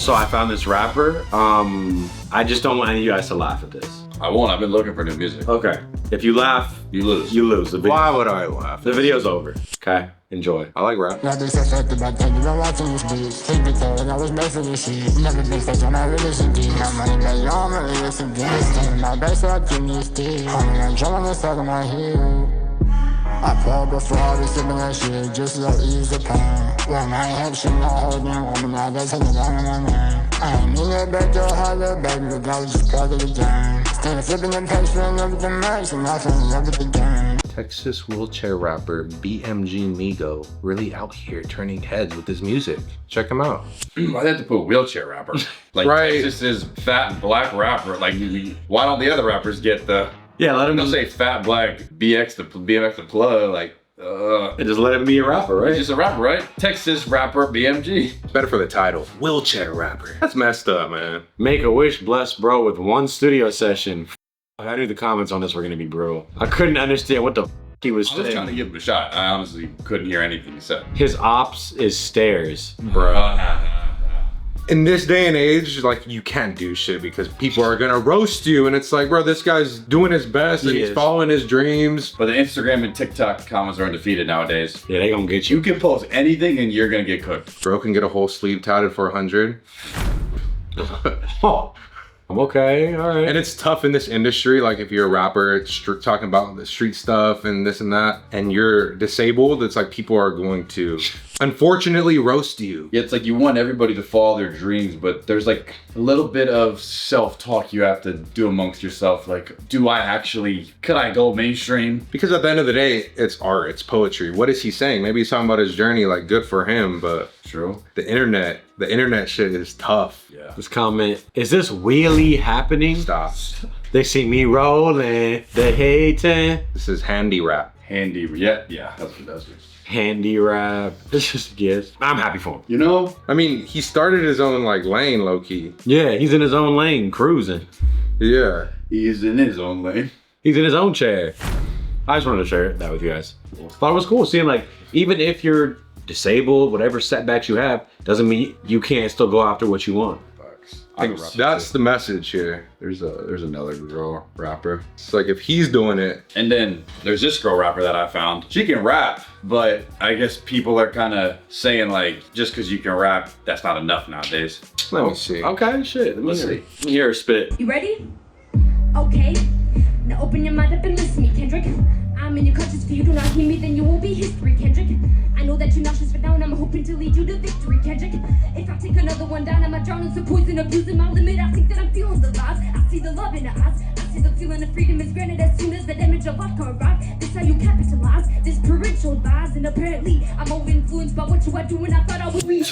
So I found this rapper. I just don't want any of you guys to laugh at this. I won't. I've been looking for new music. Okay. If you laugh, You lose. you lose. The Why would I laugh? The video's over. Okay. Enjoy. I like rap. Never been suspected by that, you don't like to use beats. Take me through, I was made for this shit. Never been fake on my religion deep. My money like yo, I'm really listen deep. Standing my back so I give me a stick. Honey, I'm drawing this out of my heel. I pulled before I was sipping that shit, just to ease the pain. When I ain't have shit, I hold me woman, I got taken down on my name. I ain't mean that back to a high little baby, but that was just part of the game. Still flipping the page for another match, and I fell in love with the game. Texas wheelchair rapper BMG Migo really out here turning heads with his music. Check him out. Why'd they have to put wheelchair rapper? Like, Right. Texas is fat and black rapper. Like, why don't the other rappers get the... Yeah, let him Don't say fat black BMX the plug. Like, just let him be a rapper, right? he's just a rapper, right? Texas rapper BMG. Better for the title. Wheelchair rapper. That's messed up, man. Make a wish, blessed bro, with one studio session. I knew the comments on this were gonna be brutal. I couldn't understand what the he was I was trying to saying. give him a shot. I honestly couldn't hear anything he said. His ops is stairs. In this day and age, like, you can't do shit because people are gonna roast you, and it's like, bro, this guy's doing his best and He he's is. following his dreams. But the Instagram and TikTok comments are undefeated nowadays. Yeah, they gonna get You you. can post anything and you're gonna get cooked. Bro can get a whole sleeve tatted for 100. Oh, I'm okay, all right. And it's tough in this industry. Like, if you're a rapper, it's talking about the street stuff and this and that, and you're disabled, it's like people are going to, unfortunately, roast you. Yeah, it's like you want everybody to follow their dreams, but there's like a little bit of self-talk you have to do amongst yourself. Like, could I go mainstream? Because at the end of the day, it's art, it's poetry. What is he saying? Maybe he's talking about his journey, like, good for him, but True. the internet shit is tough. Yeah. This comment, is this wheelie happening? Stop. They see me rolling, they hating. This is handy rap. Handy, yeah, that's what it does. Handy rap. It's just a gift. I'm happy for him. You know, I mean, he started his own, like, lane, low-key. Yeah, he's in his own lane, cruising. Yeah. he's in his own lane. He's in his own chair. I just wanted to share that with you guys. Thought it was cool seeing, like, even if you're disabled, whatever setbacks you have, doesn't mean you can't still go after what you want. That's the message here. There's another girl rapper. It's like, if he's doing it, And then there's this girl rapper that I found. She can rap, but I guess people are kind of saying like, just because you can rap, that's not enough nowadays. let me see. Okay, shit. Let's see. Let me hear her spit. You ready? Okay. Now open your mind up and listen to me, Kendrick. I'm in your conscience. If you do not hear me, then you will be history, Kendrick. I know that you're nauseous, but now I'm hoping to lead you to victory, Kendrick. If I take another one down, I'm drowning some poison, abusing my limit. I think that I'm feeling the vibes. I see the love in the eyes. I see the feeling of freedom is granted as soon as the image of life can arrive. This how you capitalize. This parental advice, and apparently I'm over influenced by what you are doing. I thought I would be.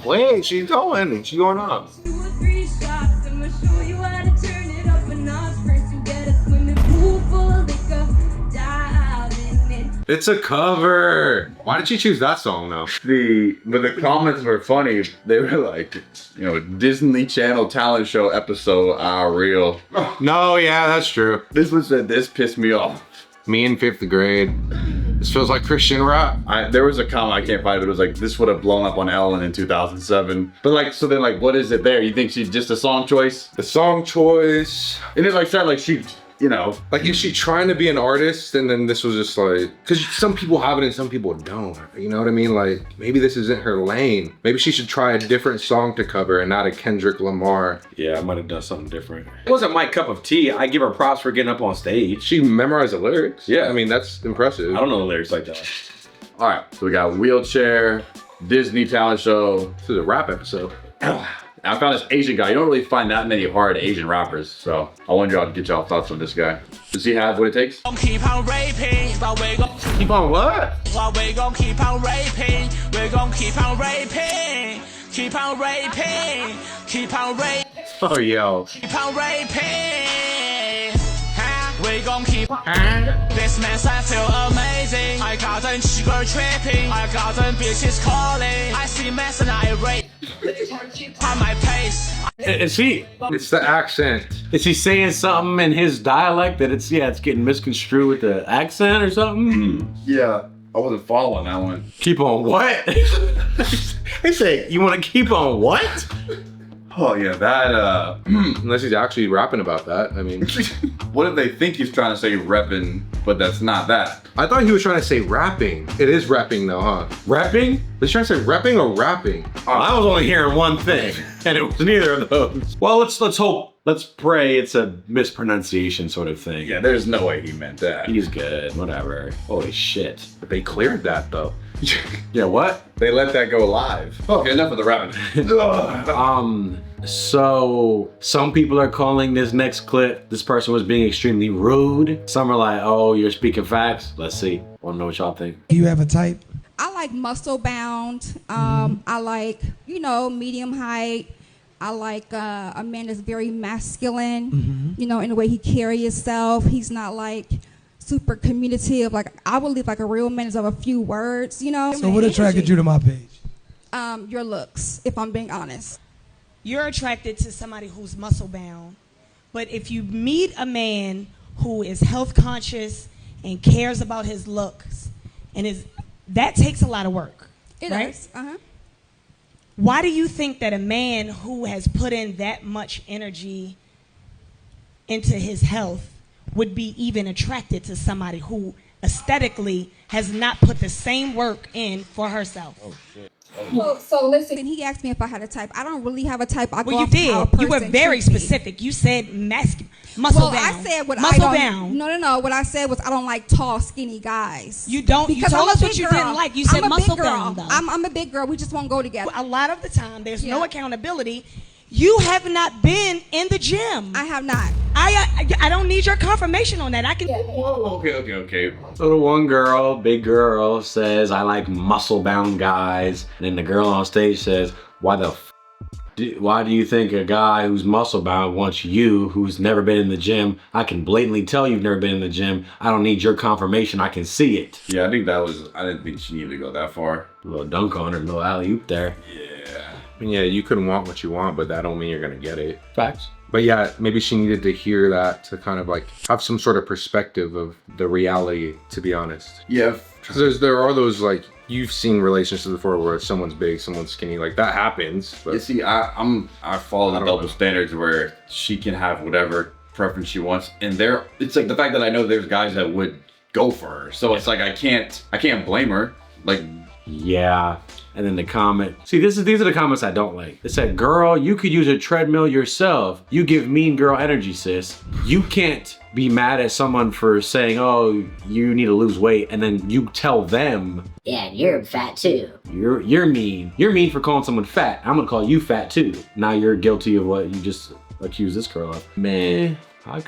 Wait, she's going. She's going up. 2 or 3 shots, I'ma show you how to turn it up a notch. First you get a swimming pool full of liquor, dive in it. It's a cover. Why did she choose that song though? But the comments were funny. They were like, Disney Channel talent show episode, real. No, yeah, that's true. This one said, this pissed me off. Me in 5th grade. This feels like Christian rap. There was a comment, I can't find it, it was like, this would have blown up on Ellen in 2007. But like, so then like, what is it there? You think she's just a song choice? The song choice. And it like sounded like she, Like, is she trying to be an artist? And then this was just like, because some people have it and some people don't. You know what I mean? Like, maybe this isn't her lane. Maybe she should try a different song to cover and not a Kendrick Lamar. Yeah, I might have done something different. It wasn't my cup of tea. I give her props for getting up on stage. She memorized the lyrics. Yeah. I mean, that's impressive. I don't know the lyrics like that. All right, so we got Wheelchair, Disney talent show. This is a rap episode. I found this Asian guy. You don't really find that many hard Asian rappers, so I wanted y'all to get y'all thoughts on this guy. Does he have what it takes? Keep on raping, but we gon' Keep on what? we gon' keep on raping. We gon' keep on raping. Keep on raping. Keep on raping. Oh, yo. Keep on raping. Huh? We gon' keep. This man's I feel amazing. I got them chicks tripping. I got them bitches calling. I see mess and I rape. On my pace. Is he It's the accent. saying something in his dialect that it's getting misconstrued with the accent or something? Yeah. I wasn't following that one. Keep on what? They say, you want to keep on what? Oh yeah, that Unless he's actually rapping about that. I mean, what if they think he's trying to say reppin', but that's not that? I thought he was trying to say rapping. It is rapping though, huh? Rapping? Was he trying to say rapping or rapping? I was only hearing one thing, and it was neither of those. Well, let's hope, let's pray it's a mispronunciation sort of thing. Yeah, there's no way he meant that. He's good, whatever. Holy shit. But they cleared that though. Yeah, what? They let that go live. Okay, enough of the rapping. So some people are calling this next clip, this person was being extremely rude. Some are like, oh, you're speaking facts. Let's see. Wanna know what y'all think? You have a type? I like muscle bound. I like, medium height. I like a man that's very masculine, in the way he carries himself. He's not like super communicative. Like, I believe like a real man is of a few words, So what attracted you to my page? Your looks, if I'm being honest. You're attracted to somebody who's muscle bound. But if you meet a man who is health conscious and cares about his looks, that takes a lot of work. It right? does. Why do you think that a man who has put in that much energy into his health would be even attracted to somebody who aesthetically has not put the same work in for herself? Oh shit. So listen, he asked me if I had a type. I don't really have a type. I Well, you did. You were very specific. You said muscle well, bound. I said what muscle I don't. bound. No. What I said was I don't like tall, skinny guys. You don't. Because you told I'm us a what big you girl. didn't like. You said I'm a muscle big girl. bound, though. I'm a big girl. We just won't go together. A lot of the time, there's no Yeah. accountability. You have not been in the gym. I have not. I don't need your confirmation on that. I can. Whoa, okay. So the one girl, big girl, says, I like muscle-bound guys. And then the girl on stage says, why do you think a guy who's muscle-bound wants you, who's never been in the gym? I can blatantly tell you've never been in the gym. I don't need your confirmation. I can see it. Yeah, I didn't think she needed to go that far. A little dunk on her, a little alley-oop there. Yeah, you can want what you want, but that don't mean you're gonna get it. Facts. But yeah, maybe she needed to hear that to kind of like have some sort of perspective of the reality, to be honest. Yeah. Because there are those, like, you've seen relationships before where someone's big, someone's skinny, like that happens. But You see, I follow the don't double know. standards where she can have whatever preference she wants, and it's like the fact that I know there's guys that would go for her, so it's like I can't blame her. Like, Yeah. And then the comment. See, these are the comments I don't like. It said, girl, you could use a treadmill yourself. You give mean girl energy, sis. You can't be mad at someone for saying, oh, you need to lose weight. And then you tell them, Yeah, you're fat too. you're mean. You're mean for calling someone fat. I'm gonna call you fat too. Now you're guilty of what you just accused this girl of. Man, I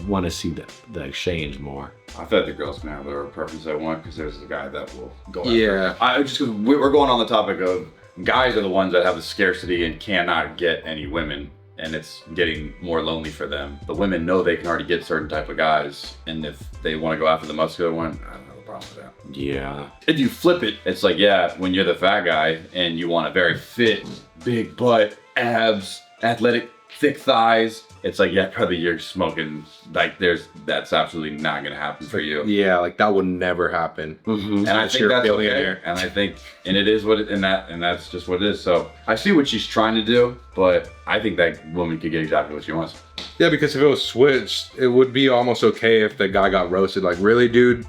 want to see the exchange more. I feel like the girls can have their preference they want because there's a guy that will go after Yeah. her. Just because we're going on the topic of guys are the ones that have the scarcity and cannot get any women, and it's getting more lonely for them. The women know they can already get certain type of guys, and if they want to go after the muscular one, I don't have a problem with that. Yeah. If you flip it, it's like, yeah, when you're the fat guy and you want a very fit, big butt, abs, athletic, thick thighs, it's like, yeah, probably you're smoking, like that's absolutely not gonna happen for you. yeah, like that would never happen. Mm-hmm. And I Unless think you're a that's okay. billionaire. And I think, and it is what it, and that's just what it is. So I see what she's trying to do, but I think that woman could get exactly what she wants. Yeah, because if it was switched, it would be almost okay if the guy got roasted. Like, really, dude?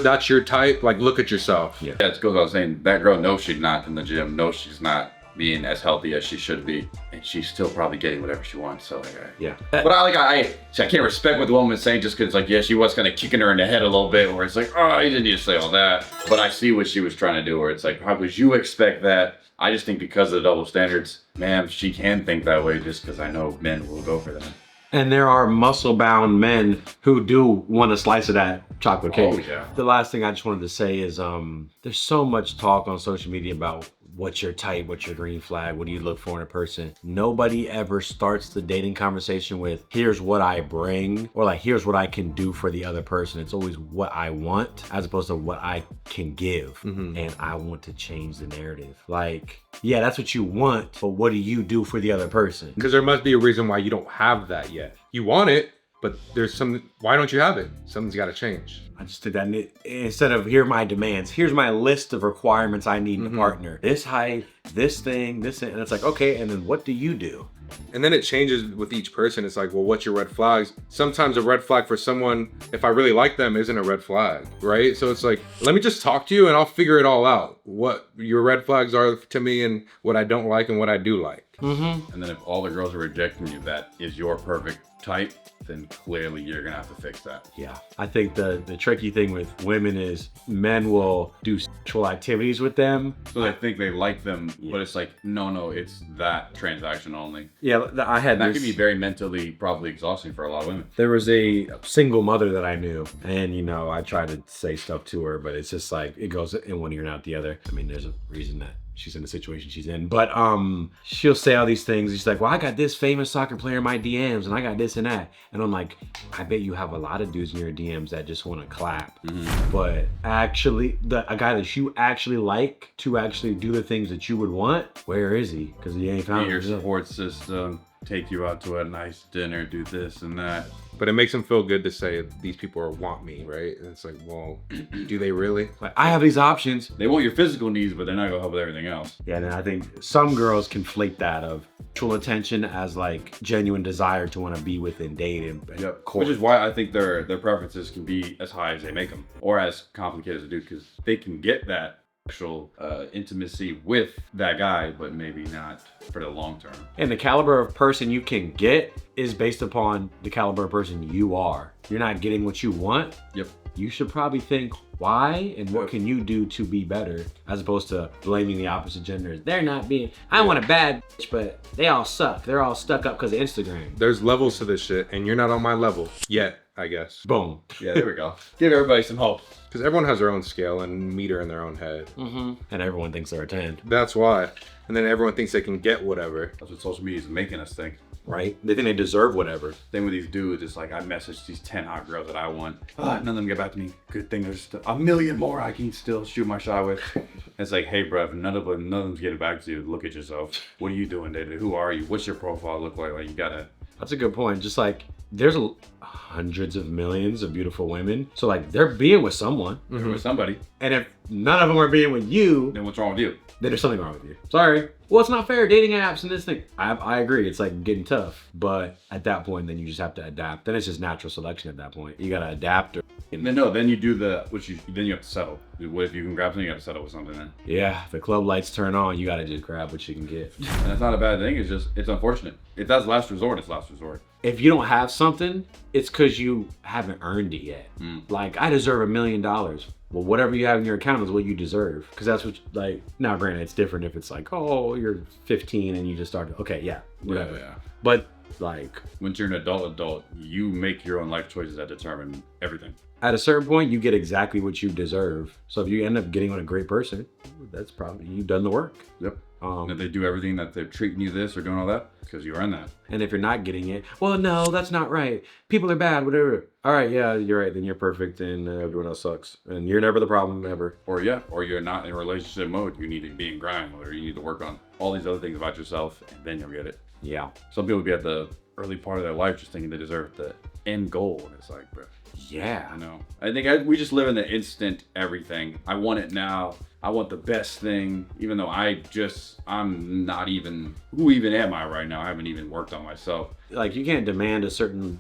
That's your type? Like, look at yourself. Yeah. That's goes without saying. That girl knows she's not in the gym. Knows she's not being as healthy as she should be, and she's still probably getting whatever she wants. So like, Yeah. but I can't respect what the woman's saying just because like, yeah, she was kind of kicking her in the head a little bit, where it's like, oh, you didn't need to say all that. But I see what she was trying to do, where it's like, how would you expect that? I just think because of the double standards, ma'am, she can think that way just because I know men will go for that. And there are muscle-bound men who do want a slice of that chocolate cake. Oh, yeah. The last thing I just wanted to say is there's so much talk on social media about what's your type, what's your green flag, what do you look for in a person. Nobody ever starts the dating conversation with, here's what I bring, or like, here's what I can do for the other person. It's always what I want, as opposed to what I can give. And I want to change the narrative. Like, yeah, that's what you want, but what do you do for the other person? Because there must be a reason why you don't have that yet. You want it, But there's some, why don't you have it? Something's got to change. I just did that. Instead of here are my demands, here's my list of requirements I need in a partner. This height, this thing, this thing. And it's like, okay, and then what do you do? And then it changes with each person. It's like, well, what's your red flags? Sometimes a red flag for someone, if I really like them, isn't a red flag, right? So it's like, let me just talk to you and I'll figure it all out. What your red flags are to me and what I don't like and what I do like. And then if all the girls are rejecting you, that is your perfect type, then clearly you're gonna have to fix that. Yeah. I think the tricky thing with women is men will do sexual activities with them. So they think they like them, but it's like, no, it's that transaction only. Yeah, I had That this. could be very mentally probably exhausting for a lot of women. There was a single mother that I knew, and I tried to say stuff to her, but it's just like it goes in one ear and out the other. I mean, there's a reason that she's in the situation she's in, but she'll say all these things. She's like, well, I got this famous soccer player in my DMs, and I got this and that, and I'm like, I bet you have a lot of dudes in your DMs that just want to clap, but actually, a guy that you actually like to actually do the things that you would want, where is he? Because he ain't found Your it. support system, take you out to a nice dinner, do this and that. But it makes them feel good to say these people want me, right? And it's like, well, do they really? Like, I have these options. They want your physical needs, but they're not gonna help with everything else. Yeah, and I think some girls conflate that of sexual attention as like genuine desire to want to be within dating. Yep. Which is why I think their preferences can be as high as they make them, or as complicated as they do, because they can get that sexual intimacy with that guy, but maybe not for the long term. And the caliber of person you can get is based upon the caliber of person you are. You're not getting what you want. Yep. You should probably think why and what can you do to be better, as opposed to blaming the opposite gender. They're not being, I want a bad bitch, but they all suck. They're all stuck up because of Instagram. There's levels to this shit, and you're not on my level yet, I guess. Boom. Yeah, there we go. Give everybody some hope. Because everyone has their own scale and meter in their own head. And everyone thinks they're a 10, That's why. And then everyone thinks they can get whatever. That's what social media is making us think. right? They think they deserve whatever. Same with these dudes. It's like I messaged these 10 hot girls that I want. None of them get back to me. Good thing there's still a million more I can still shoot my shot with. It's like, hey, bro, if none of them's getting back to you. Look at yourself. What are you doing, David? Who are you? What's your profile look like? Like, you gotta. That's a good point. Just like there's hundreds of millions of beautiful women. So like they're being with someone. With somebody. And if none of them are being with you, Then what's wrong with you? then there's something wrong with you. Sorry. Well, it's not fair. Dating apps and this thing. I agree. It's like getting tough. But at that point, then you just have to adapt. Then it's just natural selection at that point. You got to adapt. Then you do then you have to settle. What if you can grab something, you have to settle with something then. Yeah. If the club lights turn on, you got to just grab what you can get. And that's not a bad thing. It's unfortunate. If that's last resort, it's last resort. If you don't have something, it's because you haven't earned it yet. Like, I deserve $1 million. Well, whatever you have in your account is what you deserve. Because that's what, like, now granted, it's different if it's like, oh, you're 15 and you just started. Okay, yeah, whatever. Yeah. But, like, Once you're an adult, you make your own life choices that determine everything. at a certain point, you get exactly what you deserve. So if you end up getting with a great person, that's probably, you've done the work. Yep. And if they do everything that they're treating you this or doing all that, because you earn that. And if you're not getting it, well, no, that's not right. People are bad, whatever. All right, yeah, you're right. Then you're perfect and everyone else sucks. And you're never the problem ever. Or you're not in relationship mode. You need to be in grind, or you need to work on all these other things about yourself, and then you'll get it. Yeah. Some people be at the early part of their life just thinking they deserve the end goal, and it's like, bro. Yeah. I know. I think we just live in the instant everything. I want it now. I want the best thing, even though I'm not even, who even am I right now? I haven't even worked on myself. Like, you can't demand a certain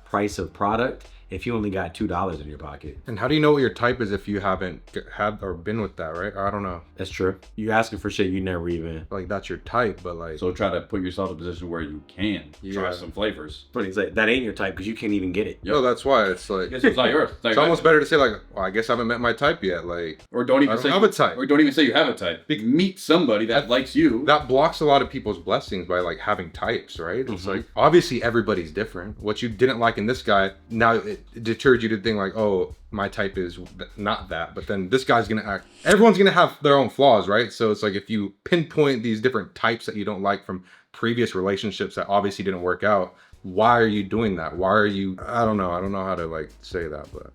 price of product if you only got $2 in your pocket. And how do you know what your type is if you haven't had or been with that, right? I don't know. That's true. You asking for shit you never even. Like, that's your type, but like... So try to put yourself in a position where you can try some flavors. But it's like, that ain't your type because you can't even get it. No, that's why it's like... Guess it's not yours. It's almost better to say like, well, I guess I haven't met my type yet. Like... Or don't even I don't have a type. Or don't even say you have a type. Meet somebody that likes you. That blocks a lot of people's blessings by like having types, right? It's like, obviously everybody's different. What you didn't like in this guy, now it deters you to think like, oh, my type is not that. But then this guy's gonna act, everyone's gonna have their own flaws, right? So it's like, if you pinpoint these different types that you don't like from previous relationships that obviously didn't work out, why are you doing that? Why are you, I don't know how to like say that, but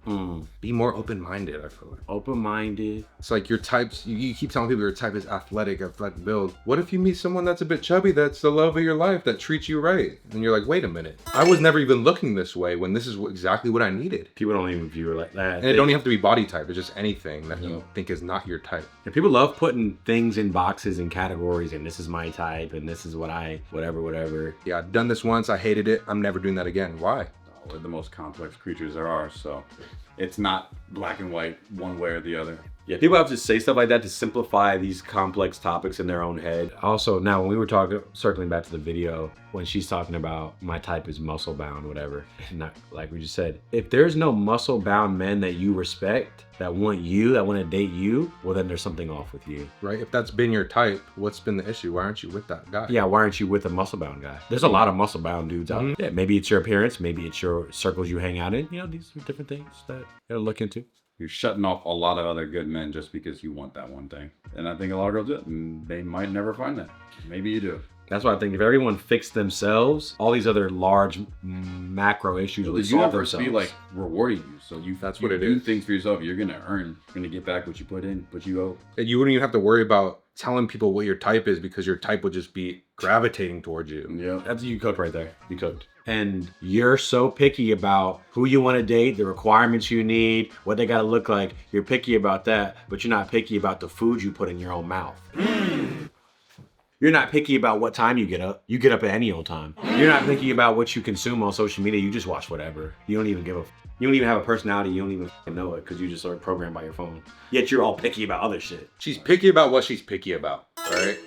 be more open-minded, I feel like. Open-minded. It's like your types, you keep telling people your type is athletic build. What if you meet someone that's a bit chubby, that's the love of your life, that treats you right? And you're like, wait a minute, I was never even looking this way when this is exactly what I needed. People don't even view it like that. And it don't even have to be body type, it's just anything that you think is not your type. And people love putting things in boxes and categories, and this is my type, and this is what I, whatever. Yeah, I've done this once, I hated it, I'm never doing that again. Why? We're the most complex creatures there are, so it's not black and white one way or the other. Yeah, people have to say stuff like that to simplify these complex topics in their own head. Also, now when we were talking, circling back to the video, when she's talking about my type is muscle bound, whatever, not like we just said, if there's no muscle bound men that you respect, that want to date you, well then there's something off with you. Right? If that's been your type, what's been the issue? Why aren't you with that guy? Yeah, why aren't you with a muscle bound guy? There's a lot of muscle bound dudes out there. Yeah, maybe it's your appearance, maybe it's your circles you hang out in. You know, these are different things that you gotta look into. You're shutting off a lot of other good men just because you want that one thing. And I think a lot of girls do it, and they might never find that. Maybe you do. That's why I think if everyone fixed themselves, all these other large macro issues would The solve universe themselves. be like rewarding you. So That's you what it do is. things for yourself. You're gonna earn. You're gonna get back what you put in, but you owe. And you wouldn't even have to worry about telling people what your type is because your type would just be gravitating towards you. Yeah. That's you cooked right there. You cooked. And you're so picky about who you want to date, the requirements you need, what they got to look like. You're picky about that, but you're not picky about the food you put in your own mouth. You're not picky about what time you get up. You get up at any old time. You're not picky about what you consume on social media. You just watch whatever. You don't even give a. You don't even have a personality. You don't even know it because you just are programmed by your phone. Yet you're all picky about other shit. She's picky about what she's picky about, right?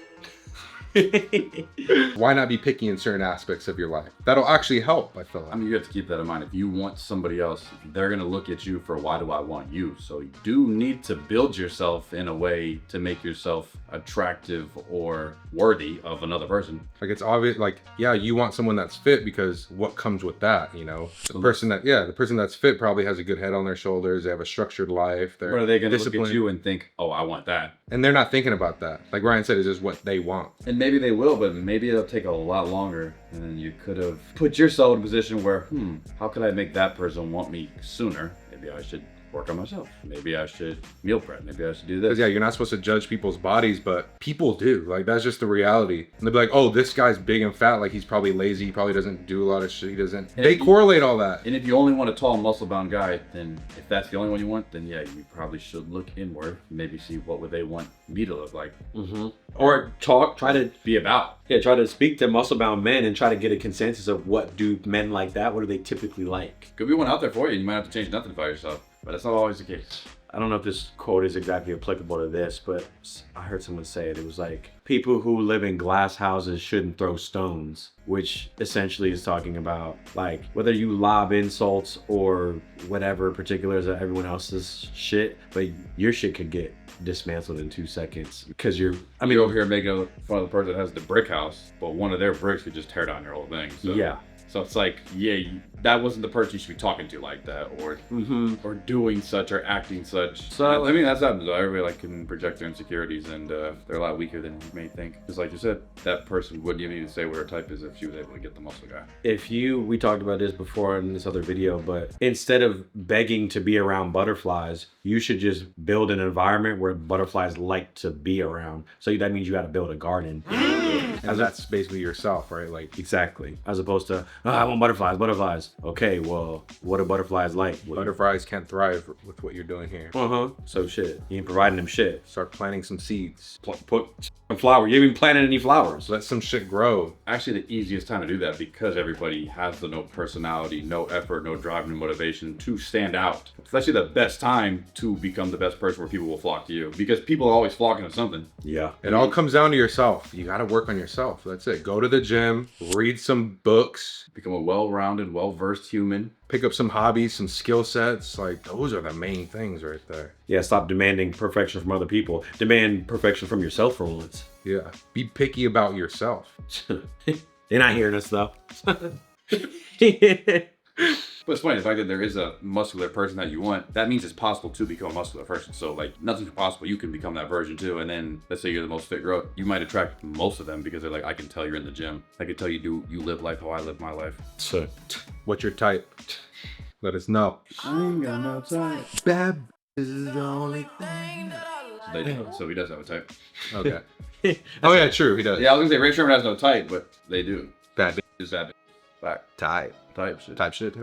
Why not be picky in certain aspects of your life? That'll actually help, I feel like. I mean, you have to keep that in mind. If you want somebody else, they're going to look at you for why do I want you? So you do need to build yourself in a way to make yourself attractive or worthy of another person. Like it's obvious, like, yeah, you want someone that's fit because what comes with that, you know? The person that's fit probably has a good head on their shoulders. They have a structured life. They're Or are they going to look disciplined. at you and think, oh, I want that? And they're not thinking about that. Like Ryan said, it's just what they want. And maybe they will, but maybe it'll take a lot longer. And then you could have put yourself in a position where, how could I make that person want me sooner? Maybe I should work on myself. Maybe I should meal prep. Maybe I should do this. Because yeah, you're not supposed to judge people's bodies, but people do. Like that's just the reality. And they'll be like, oh, this guy's big and fat. Like he's probably lazy. He probably doesn't do a lot of shit. He doesn't. And They correlate all that. And if you only want a tall, muscle-bound guy, then if that's the only one you want, then yeah, you probably should look inward. Maybe see what would they want me to look like. Or try to Be about. Yeah, try to speak to muscle-bound men and try to get a consensus of what do men like that, what do they typically like? Could be one out there for you. You might have to change nothing by yourself, but that's not always the case. I don't know if this quote is exactly applicable to this, but I heard someone say it. It was like, people who live in glass houses shouldn't throw stones, which essentially is talking about like whether you lob insults or whatever particulars of everyone else's shit, but your shit could get dismantled in 2 seconds because you're Over here making fun of the person that has the brick house, but one of their bricks could just tear down your whole thing. So. Yeah. So it's like, that wasn't the person you should be talking to like that, or doing such or acting such. So I mean, that's happened. Everybody like can project their insecurities, and they're a lot weaker than you may think. Just like you said, that person wouldn't even say what her type is if she was able to get the muscle guy. We talked about this before in this other video, but instead of begging to be around butterflies, you should just build an environment where butterflies like to be around. So that means you got to build a garden. And that's basically yourself, right? Like Exactly. As opposed to, I want butterflies. Okay, well, what are butterflies like? butterflies can't thrive with what you're doing here. So shit. You ain't providing them shit. Start planting some seeds. Put a flower. You ain't even planting any flowers. Let some shit grow. Actually, the easiest time to do that, because everybody has the no personality, no effort, no drive, no motivation to stand out. It's actually the best time to become the best person where people will flock to you, because people are always flocking to something. Yeah. It all comes down to yourself. You got to work on yourself. That's it. Go to the gym, read some books, Become a well-rounded, well-versed human. pick up some hobbies, some skill sets. Like those are the main things right there. Yeah, stop demanding perfection from other people. Demand perfection from yourself for once. Yeah. Be picky about yourself. They're not hearing us though. But it's funny, the fact that there is a muscular person that you want, that means it's possible to become a muscular person. So like nothing's impossible. You can become that version too. And then let's say you're the most fit girl, you might attract most of them because they're like, I can tell you're in the gym. I can tell you live life how I live my life. So, What's your type? Let us know. I ain't got no type. Bad is the only thing. So he does have a type. Okay. Oh yeah, true. He does. Yeah, I was gonna say Ray Sherman has no type, but they do. Bad Is that back type. type shit. Type shit.